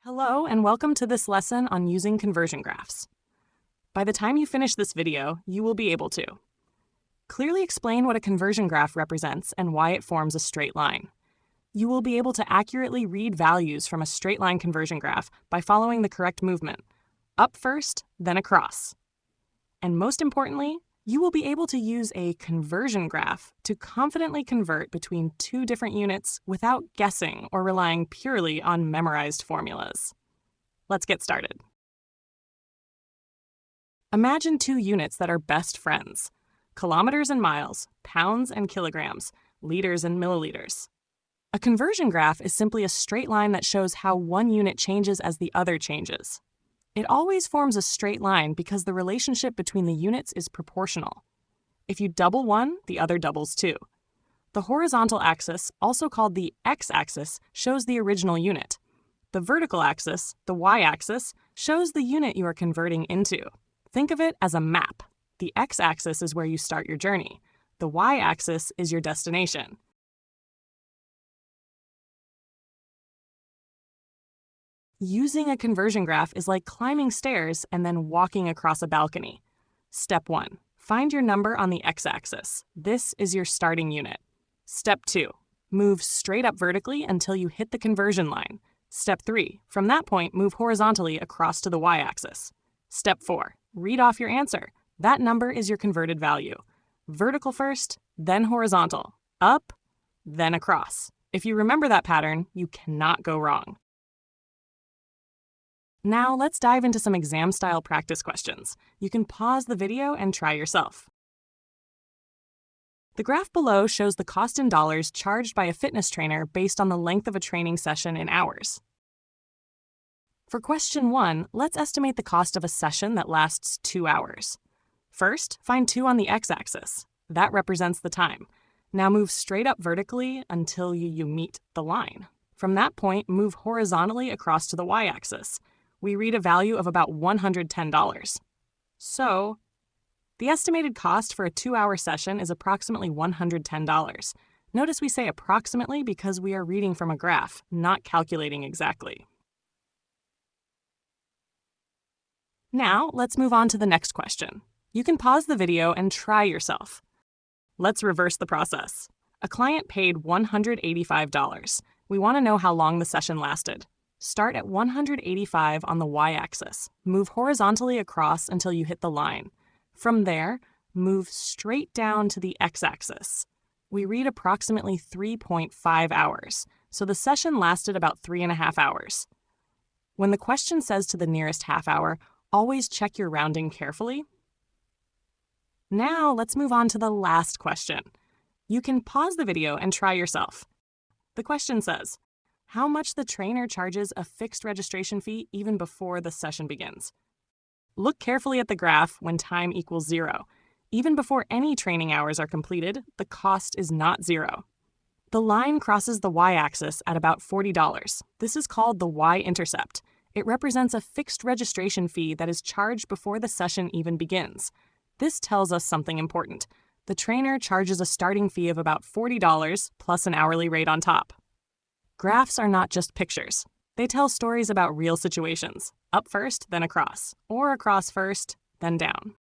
Hello, and welcome to this lesson on using conversion graphs. By the time you finish this video, you will be able to clearly explain what a conversion graph represents and why it forms a straight line. You will be able to accurately read values from a straight line conversion graph by following the correct movement, up first, then across. And most importantly, you will be able to use a conversion graph to confidently convert between two different units without guessing or relying purely on memorized formulas. Let's get started. Imagine two units that are best friends: kilometers and miles, pounds and kilograms, liters and milliliters. A conversion graph is simply a straight line that shows how one unit changes as the other changes. It always forms a straight line because the relationship between the units is proportional. If you double one, the other doubles too. The horizontal axis, also called the x-axis, shows the original unit. The vertical axis, the y-axis, shows the unit you are converting into. Think of it as a map. The x-axis is where you start your journey. The y-axis is your destination. Using a conversion graph is like climbing stairs and then walking across a balcony. Step 1. Find your number on the x-axis. This is your starting unit. Step 2. Move straight up vertically until you hit the conversion line. Step 3. From that point, move horizontally across to the y-axis. Step 4. Read off your answer. That number is your converted value. Vertical first, then horizontal. Up, then across. If you remember that pattern, you cannot go wrong. Now let's dive into some exam-style practice questions. You can pause the video and try yourself. The graph below shows the cost in dollars charged by a fitness trainer based on the length of a training session in hours. For question 1, let's estimate the cost of a session that lasts 2 hours. First, find 2 on the x-axis. That represents the time. Now move straight up vertically until you meet the line. From that point, move horizontally across to the y-axis. We read a value of about $110. So, the estimated cost for a 2-hour session is approximately $110. Notice we say approximately because we are reading from a graph, not calculating exactly. Now, let's move on to the next question. You can pause the video and try yourself. Let's reverse the process. A client paid $185. We want to know how long the session lasted. Start at 185 on the y-axis. Move horizontally across until you hit the line. From there, move straight down to the x-axis. We read approximately 3.5 hours, so the session lasted about 3.5 hours. When the question says to the nearest half hour, always check your rounding carefully. Now let's move on to the last question. You can pause the video and try yourself. The question says, how much the trainer charges a fixed registration fee even before the session begins. Look carefully at the graph when time equals 0. Even before any training hours are completed, the cost is not 0. The line crosses the y-axis at about $40. This is called the y-intercept. It represents a fixed registration fee that is charged before the session even begins. This tells us something important. The trainer charges a starting fee of about $40 plus an hourly rate on top. Graphs are not just pictures. They tell stories about real situations, up first, then across, or across first, then down.